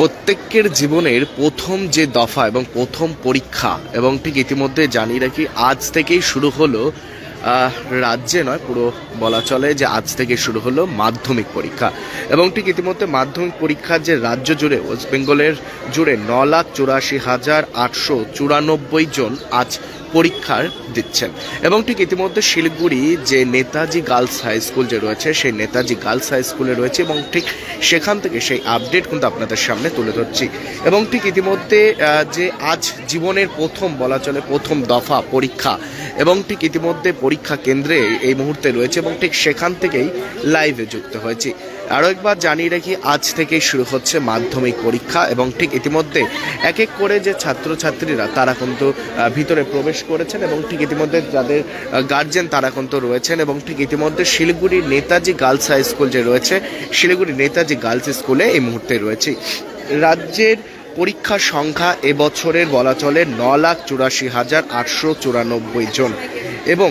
প্রত্যেকের জীবনের প্রথম যে দফা এবং প্রথম পরীক্ষা এবং ঠিক ইতিমধ্যে জানিয়ে রাখি আজ থেকেই শুরু হলো রাজ্যে নয় পুরো বলা চলে যে আজ থেকে শুরু হলো মাধ্যমিক পরীক্ষা এবং ঠিক ইতিমধ্যে মাধ্যমিক পরীক্ষার যে রাজ্য জুড়ে ওয়েস্ট বেঙ্গলের জুড়ে 9,84,894 জন আজ পরীক্ষার দিচ্ছেন এবং ঠিক ইতিমধ্যে শিলিগুড়ি যে নেতাজি গার্লস হাই স্কুল যে রয়েছে সেই নেতাজি গার্লস হাই স্কুলে রয়েছে এবং ঠিক সেখান থেকে সেই আপডেট কিন্তু আপনাদের সামনে তুলে ধরছি এবং ঠিক ইতিমধ্যে যে আজ জীবনের প্রথম বলা চলে প্রথম দফা পরীক্ষা এবং ঠিক ইতিমধ্যে পরীক্ষা কেন্দ্রে এই মুহূর্তে রয়েছে এবং ঠিক সেখান থেকেই লাইভে যুক্ত হয়েছি। আরও একবার জানিয়ে রাখি আজ থেকেই শুরু হচ্ছে মাধ্যমিক পরীক্ষা এবং ঠিক ইতিমধ্যে এক এক করে যে ছাত্রছাত্রীরা তারা কিন্তু ভিতরে প্রবেশ করেছেন এবং ঠিক ইতিমধ্যে যাদের গার্জেন তারা কিন্তু রয়েছেন এবং ঠিক ইতিমধ্যে শিলিগুড়ির নেতাজি গার্লস হাই স্কুল যে রয়েছে শিলিগুড়ি নেতাজি গার্লস স্কুলে এই মুহূর্তে রয়েছে। রাজ্যের পরীক্ষার সংখ্যা এবছরের বলা চলে 9,84,894 জন এবং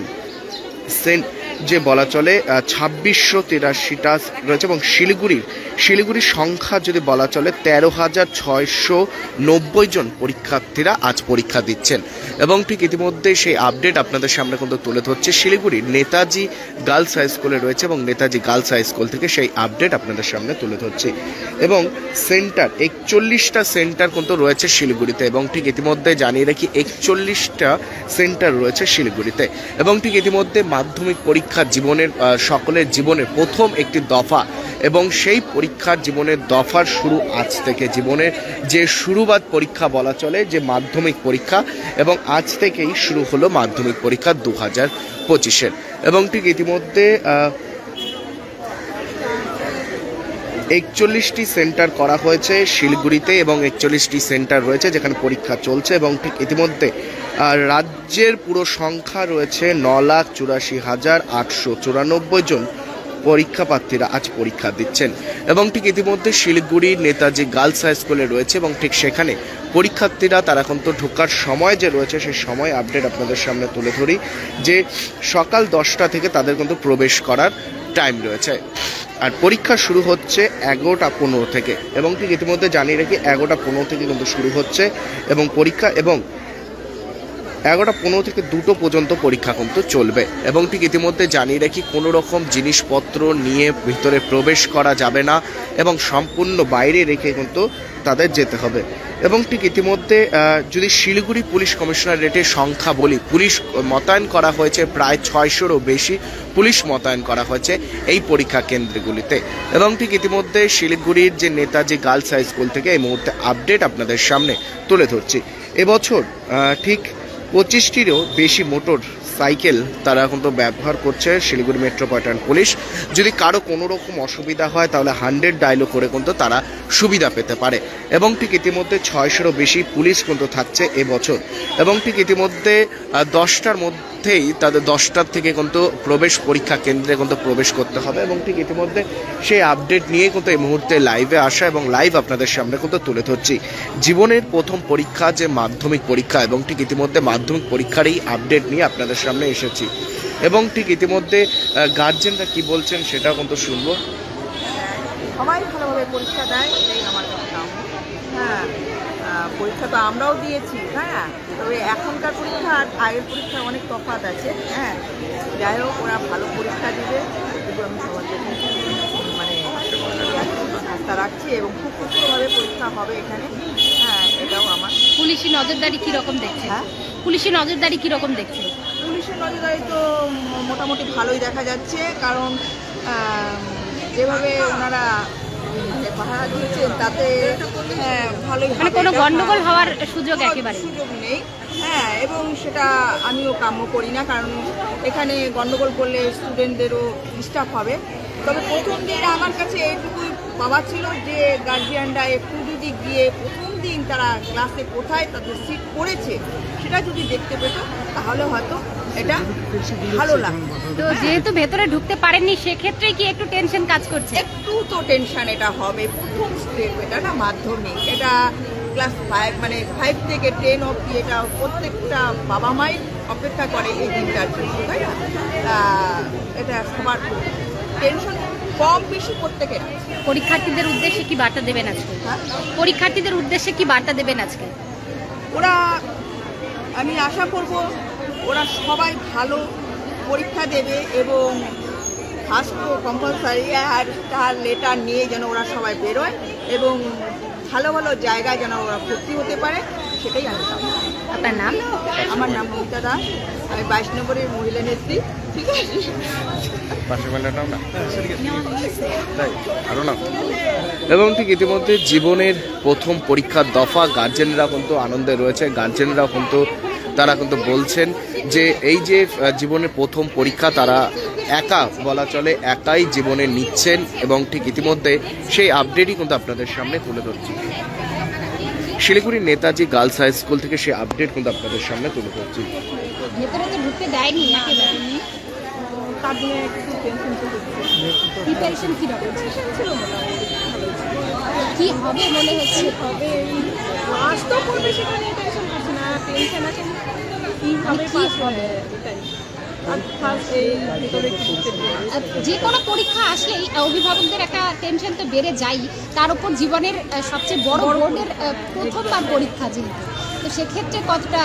যে বলা চলে 2683টা রয়েছে এবং শিলিগুড়ির সংখ্যা যদি বলা চলে 13,690 জন পরীক্ষার্থীরা আজ পরীক্ষা দিচ্ছেন এবং ঠিক ইতিমধ্যে সেই আপডেট আপনাদের সামনে কিন্তু তুলে ধরছে শিলিগুড়ির নেতাজি গার্লস হাই স্কুলে রয়েছে এবং নেতাজি গার্লস হাই স্কুল থেকে সেই আপডেট আপনাদের সামনে তুলে ধরছি এবং সেন্টার 41টা সেন্টার কিন্তু রয়েছে শিলিগুড়িতে এবং ঠিক ইতিমধ্যে জানিয়ে রাখি 41টা সেন্টার রয়েছে শিলিগুড়িতে এবং ঠিক ইতিমধ্যে মাধ্যমিক পরীক্ষা জীবনের সকলের জীবনের প্রথম একটি দফা এবং সেই পরীক্ষার জীবনের দফার শুরু আজ থেকে জীবনের যে শুরুবাত পরীক্ষা বলা চলে যে মাধ্যমিক পরীক্ষা এবং আজ থেকেই শুরু হলো মাধ্যমিক পরীক্ষা 2025-এর এবং ঠিক ইতিমধ্যে 41টি সেন্টার করা হয়েছে শিলিগুড়িতে এবং 41টি সেন্টার রয়েছে যেখানে পরীক্ষা চলছে এবং ঠিক ইতিমধ্যে রাজ্যের পুরো সংখ্যা রয়েছে 9,84,894 জন পরীক্ষা প্রার্থীরা আজ পরীক্ষা দিচ্ছেন এবং ঠিক ইতিমধ্যে শিলিগুড়ি নেতাজি গার্লস হাই স্কুলে রয়েছে এবং ঠিক সেখানে পরীক্ষার্থীরা তারা কিন্তু ঢোকার সময় যে রয়েছে সেই সময় আপডেট আপনাদের সামনে তুলে ধরি যে সকাল 10টা থেকে তাদের কিন্তু প্রবেশ করার টাইম রয়েছে আর পরীক্ষা শুরু হচ্ছে 11:15 থেকে এবং ঠিক ইতিমধ্যে জানিয়ে রাখি 11:15 থেকে কিন্তু শুরু হচ্ছে এবং পরীক্ষা এবং 11:15 থেকে 2টো পর্যন্ত পরীক্ষা কিন্তু চলবে এবং ঠিক ইতিমধ্যে জানিয়ে রাখি কোনো রকম জিনিসপত্র নিয়ে ভিতরে প্রবেশ করা যাবে না এবং সম্পূর্ণ বাইরে রেখে কিন্তু তাদের যেতে হবে এবং ঠিক ইতিমধ্যে যদি শিলিগুড়ি পুলিশ কমিশনারেটের সংখ্যা বলি পুলিশ মোতায়েন করা হয়েছে প্রায় 600-রও বেশি পুলিশ মোতায়েন করা হয়েছে এই পরীক্ষা কেন্দ্রগুলিতে এবং ঠিক ইতিমধ্যে শিলিগুড়ির যে নেতাজি গার্লস হাই স্কুল থেকে এই মুহূর্তে আপডেট আপনাদের সামনে তুলে ধরছি। এবছর ঠিক 25টিরও বেশি মোটর সাইকেল তারা কিন্তু ব্যবহার করছে শিলিগুড়ি মেট্রোপলিটন পুলিশ। যদি কারো কোনো রকম অসুবিধা হয় তাহলে 100 ডায়ালও করে কিন্তু তারা সুবিধা পেতে পারে এবং ঠিক ইতিমধ্যে 600-রও বেশি পুলিশ কিন্তু থাকছে এবছর এবং ঠিক ইতিমধ্যে 10টার মধ্যেই তাদের 10টার থেকে কিন্তু প্রবেশ পরীক্ষা কেন্দ্রে কিন্তু প্রবেশ করতে হবে এবং ঠিক ইতিমধ্যে সেই আপডেট নিয়ে কিন্তু এই মুহূর্তে লাইভে আসা এবং লাইভ আপনাদের সামনে কিন্তু তুলে ধরছি জীবনের প্রথম পরীক্ষা যে মাধ্যমিক পরীক্ষা এবং ঠিক ইতিমধ্যে মাধ্যমিক পরীক্ষার এই আপডেট নিয়ে আপনাদের সামনে এসেছি এবং ঠিক ইতিমধ্যে গার্জেনরা কি বলছেন সেটাও কিন্তু শুনবো। সবাই ভালোভাবে পরীক্ষা দেয় এটাই আমার কাম। হ্যাঁ, পরীক্ষা তো আমরাও দিয়েছি। হ্যাঁ, তবে এখনকার পরীক্ষা আর আগের পরীক্ষা অনেক তফাৎ আছে। হ্যাঁ, যাই হোক ওরা ভালো পরীক্ষা দিবে এগুলো আমি সবাইকে মানে আস্থা রাখছি এবং খুব সুন্দরভাবে পরীক্ষা হবে এখানে। হ্যাঁ, এটাও আমার। পুলিশি নজরদারি কীরকম দেখছে? হ্যাঁ, পুলিশি নজরদারি কীরকম দেখছে? পুলিশের নজরদারি তো মোটামুটি ভালোই দেখা যাচ্ছে কারণ যেভাবে ওনারা পাহারা দিয়েছেন তাতে ভালোই মানে কোনো গন্ডগোল হওয়ার সুযোগ নেই। হ্যাঁ, এবং সেটা আমিও কাম্য করি না কারণ এখানে গন্ডগোল করলে স্টুডেন্টদেরও ডিস্টার্ব হবে। তবে প্রথম দিন আমার কাছে এইটুকুই পাওয়া ছিল যে গার্জিয়ানরা একটু যদি গিয়ে প্রথম দিন তারা ক্লাসে কোথায় তাদের সিট পড়েছে সেটা যদি দেখতে পেত তাহলে হয়তো এটা ভালো লাগতো। তো যেহেতু ভেতরে ঢুকতে পারেননি সেক্ষেত্রে কি একটু টেনশন কাজ করছে? একটু তো টেনশন এটা হবে। প্রথম স্টেপ এটা না মাধ্যমিক, এটা ক্লাস 5 মানে 5 থেকে 10 অবধি এটা প্রত্যেকটা বাবা মাই অপেক্ষা করে এই দিনটার জন্য, তাই না? এটা সবার টেনশন কম বেশি প্রত্যেকের। পরীক্ষার্থীদের উদ্দেশ্যে কি বার্তা দেবেন আজকে? পরীক্ষার্থীদের উদ্দেশ্যে কি বার্তা দেবেন আজকে? ওরা, আমি আশা করব ওরা সবাই ভালো পরীক্ষা দেবে এবং ফার্স্ট কম্পালসারি আর তার লেটার নিয়ে যেন ওরা সবাই বেরোয় এবং ভালো ভালো জায়গায় যেন ওরা ভর্তি হতে পারে, সেটাই আমি চাই। আপনার নাম? আমার নাম মমিতা দাস, আমি 22 নম্বরের মহিলা নেত্রী। ঠিক আছে, এবং ঠিক ইতিমধ্যে জীবনের প্রথম পরীক্ষার দফা গার্জেনরা কিন্তু আনন্দে রয়েছে। গার্জেনরা কিন্তু তারা কিন্তু বলছেন যে এই যে জীবনের প্রথম পরীক্ষা তারা একা বলা চলে একাই জীবনে নিচ্ছেন এবং ঠিক ইতিমধ্যে সেই আপডেটই কিন্তু আপনাদের সামনে তুলে ধরছি। শিলিগুড়ির নেতাজি গার্লস হাই স্কুল থেকে সেই আপডেট কিন্তু আপনাদের সামনে তুলে ধরছি। ভেতরে তো ঢুকতে দেয়নি, তার জন্য একটু টেনশন তো হচ্ছে। প্রিপারেশন কি রকম ছিল মোটামুটি কি হবে মনে হচ্ছে? হবে পাস তো করবে, সেটা নিয়ে টেনশন করছে না, টেনশন আছে কীভাবে পাস হবে এটাই। আর ফার্স্ট এই ভিতরে একটু যে কোনো পরীক্ষা আসলেই অভিভাবকদের একটা টেনশন তো বেড়ে যায়, তার উপর জীবনের সবচেয়ে বড় বোর্ডের প্রথমবার পরীক্ষা যেহেতু, তো সেক্ষেত্রে কতটা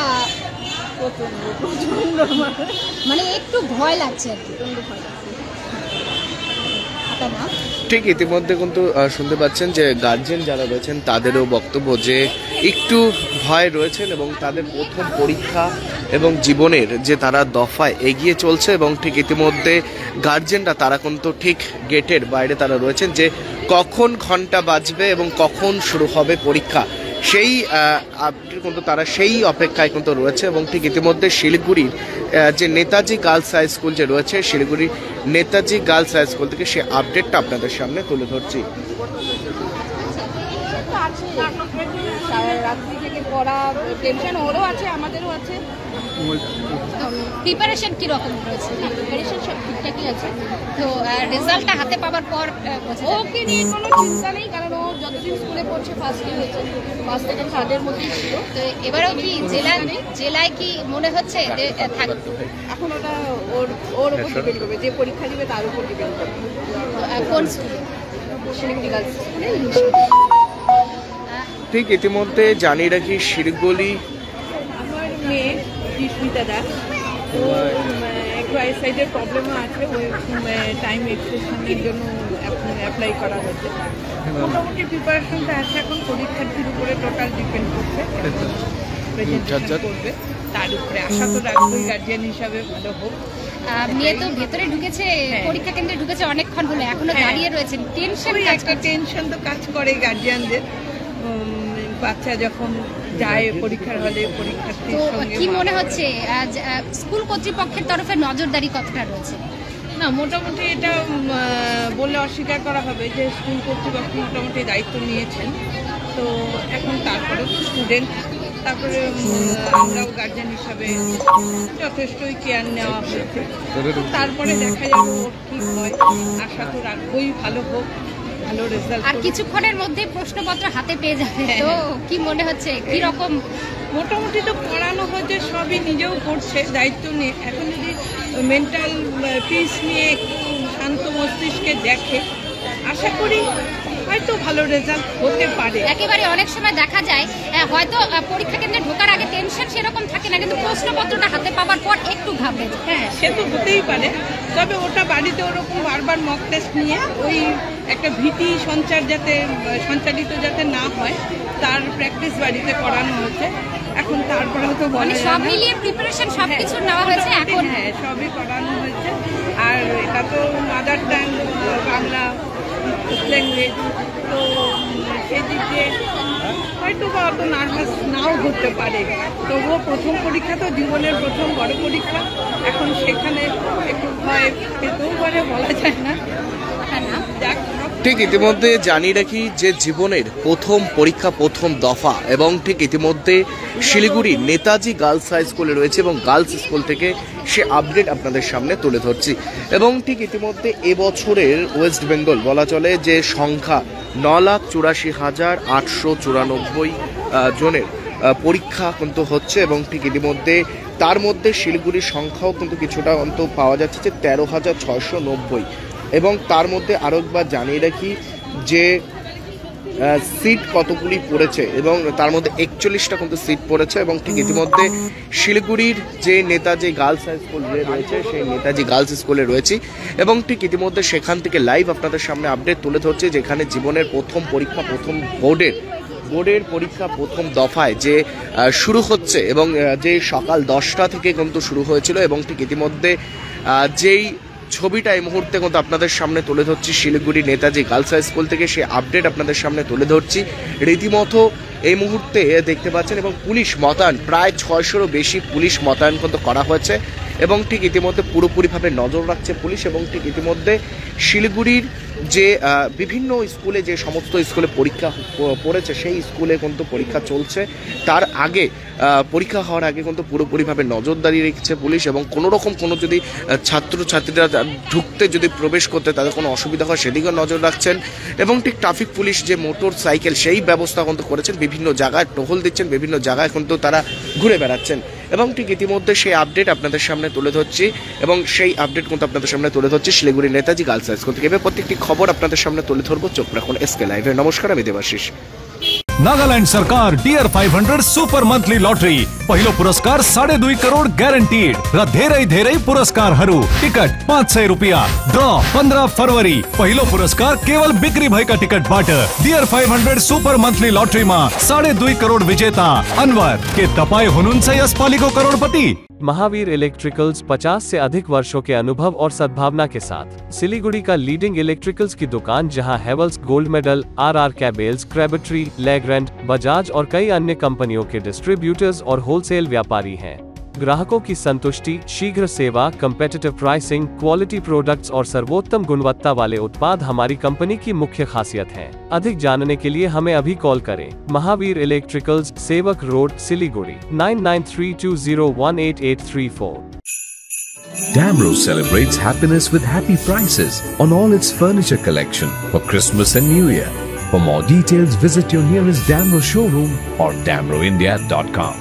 মানে একটু ভয় লাগছে আর কি। আপনার নাম? ঠিক ইতিমধ্যে কিন্তু শুনতে পাচ্ছেন যে গার্জেন যারা রয়েছেন তাদেরও বক্তব্য যে একটু ভয় রয়েছেন এবং তাদের প্রথম পরীক্ষা এবং জীবনের যে তারা দফায় এগিয়ে চলছে এবং ঠিক ইতিমধ্যে গার্জেনরা তারা কিন্তু ঠিক গেটের বাইরে তারা রয়েছেন যে কখন ঘন্টা বাজবে এবং কখন শুরু হবে পরীক্ষা, সেই আপডেট কিন্তু তারা সেই অপেক্ষায় কিন্তু রয়েছে। এবং ঠিক ইতিমধ্যে শিলিগুড়ির যে নেতাজি গার্লস হাই স্কুল যে রয়েছে, শিলিগুড়ির নেতাজি গার্লস হাই স্কুল থেকে সেই আপডেটটা আপনাদের সামনে তুলে ধরছি। রাত্রি থেকে পড়া টেনশন ওরও আছে, আমাদেরও আছে। প্রিপারেশন কি রকম রয়েছে? প্রিপারেশন সব ঠিকঠাকই আছে। তো রেজাল্টটা হাতে পাওয়ার পর ওকে নিয়ে কোনো চিন্তা নেই, কারণ ও যতদিন স্কুলে পড়ছে ফার্স্টে হয়েছে, ফার্স্ট থেকে থার্ডের মধ্যেই ছিল। তো এবারেও কি জেলায় কি মনে হচ্ছে যে থাকবে? এখন ওটা ওর উপর ডিপেন্ড করবে, যে পরীক্ষা দিবে তার উপর ডিপেন্ড করবে। কোন স্কুলে? শিলিগুড়ি গার্লস স্কুলে। ঠিক ইতিমধ্যে জানিয়ে রাখি শিলিগুড়ি আমার মেয়ে সুস্মিতা দাস, ও একটু আইসাইডের প্রবলেমও আছে, ওই টাইম এক্সটেনশনের জন্য অ্যাপ্লাই করা হয়েছে। মোটামুটি প্রিপারেশনটা আছে, এখন পরীক্ষার্থীর উপরে টোটাল ডিপেন্ড করছে, প্রেজেন্টেশন করবে তার উপরে। আশা তো রাখবোই গার্জিয়ান হিসাবে ভালো হোক। মেয়ে তো ভেতরে ঢুকেছে, পরীক্ষা কেন্দ্রে ঢুকেছে অনেকক্ষণ হলো, এখনো দাঁড়িয়ে রয়েছেন, টেনশন একটা টেনশন তো কাজ করে গার্জিয়ানদের। বাচ্চা যখন যায় পরীক্ষার হলে পরীক্ষার্থীর সঙ্গে কি মনে হচ্ছে স্কুল কর্তৃপক্ষের তরফে নজরদারি কতটা রয়েছে? না, মোটামুটি এটা বললে অস্বীকার করা হবে যে স্কুল কর্তৃপক্ষ মোটামুটি দায়িত্ব নিয়েছেন। তো এখন তারপরে তো স্টুডেন্ট, তারপরে আমরাও গার্জেন হিসাবে যথেষ্টই কেয়ার নেওয়া হয়েছে। তারপরে দেখা যাবে ওর ঠিক হয়, আশা তো রাখবোই ভালো হোক, ভালো রেজাল্ট। আর কিছুক্ষণের মধ্যে প্রশ্নপত্র হাতে পেয়ে যাবে, তো কি মনে হচ্ছে কি রকম? মোটামুটি তো পড়ানো হচ্ছে, সবই নিজেও করছে দায়িত্ব নিয়ে। এখন যদি মেন্টাল পিস নিয়ে একটু শান্ত মস্তিষ্কে দেখে, আশা করি হয়তো ভালো রেজাল্ট হতে পারে। একেবারে অনেক সময় দেখা যায় হয়তো পরীক্ষা কেন্দ্রে ঢোকার আগে টেনশন সেরকম থাকে না, কিন্তু প্রশ্নপত্রটা হাতে পাওয়ার পর একটু ঘাবড়ে যায়। হ্যাঁ, সে তো হতেই পারে, তবে ওটা বাড়িতে ওরকম বারবার মক টেস্ট নিয়ে ওই একটা ভীতি সঞ্চালিত যাতে না হয় তার প্র্যাকটিস বাড়িতে করানো হচ্ছে। এখন তারপরে তো বলে সব মিলিয়ে প্রিপারেশন সবকিছু নেওয়া হয়েছে এখন। হ্যাঁ, সবই করানো হয়েছে। আর এটা তো মাদার টাং বাংলা ল্যাঙ্গুয়েজ, তো সেদিক দিয়ে হয়তো বা অত নার্ভাস নাও হতে পারে। তবুও প্রথম পরীক্ষা তো জীবনের প্রথম বড় পরীক্ষা, এখন সেখানে একটু ভয় পেতেও পারে, বলা যায় না। যাক, ঠিক ইতিমধ্যে জানিয়ে রাখি যে জীবনের প্রথম পরীক্ষা প্রথম দফা এবং ঠিক ইতিমধ্যে শিলিগুড়ি নেতাজি গার্লস হাই স্কুলে রয়েছে এবং গার্লস স্কুল থেকে সে আপডেট আপনাদের সামনে তুলে ধরছি। এবং ঠিক ইতিমধ্যে এবছরের ওয়েস্ট বেঙ্গল বলা চলে যে সংখ্যা 9,84,894 জনের পরীক্ষা কিন্তু হচ্ছে এবং ঠিক ইতিমধ্যে তার মধ্যে শিলিগুড়ির সংখ্যাও কিন্তু কিছুটা অন্ত পাওয়া যাচ্ছে যে 13,690। এবং তার মধ্যে আরও একবার জানিয়ে রাখি যে সিট কতগুলি পড়েছে এবং তার মধ্যে 41টা কিন্তু সিট পড়েছে এবং ঠিক ইতিমধ্যে শিলিগুড়ির যে নেতাজি গার্লস হাই স্কুল রয়েছে সেই নেতাজি গার্লস স্কুলে রয়েছি এবং ঠিক ইতিমধ্যে সেখান থেকে লাইভ আপনাদের সামনে আপডেট তুলে ধরছে যেখানে জীবনের প্রথম পরীক্ষা প্রথম বোর্ডের পরীক্ষা প্রথম দফায় যে শুরু হচ্ছে এবং যে সকাল 10টা থেকে কিন্তু শুরু হয়েছিল এবং ঠিক ইতিমধ্যে যেই ছবিটা এই মুহূর্তে কিন্তু আপনাদের সামনে তুলে ধরছি Siliguri Netaji girls high school থেকে, সেই আপডেট আপনাদের সামনে তুলে ধরছি। রীতিমতো এই মুহূর্তে দেখতে পাচ্ছেন এবং পুলিশ মোতায়েন প্রায় 600-রও বেশি পুলিশ মোতায়েন কিন্তু করা হয়েছে এবং ঠিক ইতিমধ্যে পুরোপুরিভাবে নজর রাখছে পুলিশ এবং ঠিক ইতিমধ্যে শিলিগুড়ির যে বিভিন্ন স্কুলে যে সমস্ত স্কুলে পরীক্ষা পড়েছে সেই স্কুলে কিন্তু পরীক্ষা চলছে, তার আগে পরীক্ষা হওয়ার আগে কিন্তু পুরোপুরিভাবে নজরদারি রেখেছে পুলিশ এবং কোনো যদি ছাত্রছাত্রীরা ঢুকতে যদি প্রবেশ করতে তাদের কোনো অসুবিধা হয় সেদিকেও নজর রাখছেন এবং ঠিক ট্রাফিক পুলিশ যে মোটর সাইকেল সেই ব্যবস্থা কিন্তু করেছেন, বিভিন্ন জায়গায় টহল দিচ্ছেন, বিভিন্ন জায়গায় কিন্তু তারা ঘুরে বেড়াচ্ছেন এবং ঠিক ইতিমধ্যে সেই আপডেট আপনাদের সামনে তুলে ধরছি এবং সেই আপডেট কিন্তু আপনাদের সামনে তুলে ধরছি Siliguri Netaji girls high school থেকে। এবার প্রত্যেকটি খবর আপনাদের সামনে তুলে ধরবো, চোখ রাখুন এসকে লাইভে। নমস্কার, আমি দেবাশিস। नागालैंड सरकार डियर 500 सुपर मंथली लॉटरी पहिलो पुरस्कार 2.5 करोड़ ग्यारंटीड र धेरै पुरस्कारहरू। टिकट 500 रुपैयाँ। ड्र 15 फरवरी। पहिलो पुरस्कार केवल बिक्री भएका टिकटबाट। डियर 500 सुपर मंथली लॉटरीमा 2.5 करोड़ विजेता अनवर। के तपाई हुनुहुन्छ यसपालिको करोड़पति? महावीर इलेक्ट्रिकल्स 50 से अधिक वर्षों के अनुभव और सद्भावना के साथ सिलीगुड़ी का लीडिंग इलेक्ट्रिकल्स की दुकान, जहां Havells Gold Medal, RR Kabels, Crabtree, Legrand, Bajaj और कई अन्य कंपनियों के डिस्ट्रीब्यूटर्स और होलसेल व्यापारी हैं। ग्राहकों की संतुष्टि, शीघ्र सेवा, कम्पेटिटिव प्राइसिंग, क्वालिटी प्रोडक्ट्स और सर्वोत्तम गुणवत्ता वाले उत्पाद हमारी कंपनी की मुख्य खासियत हैं। अधिक जानने के लिए हमें अभी कॉल करें। महावीर इलेक्ट्रिकल्स, सेवक road, Siliguri 9932018834। Damro celebrates happiness with happy prices on all its furniture collection for Christmas and New Year. For more details, visit your nearest Damro showroom or damroindia.com.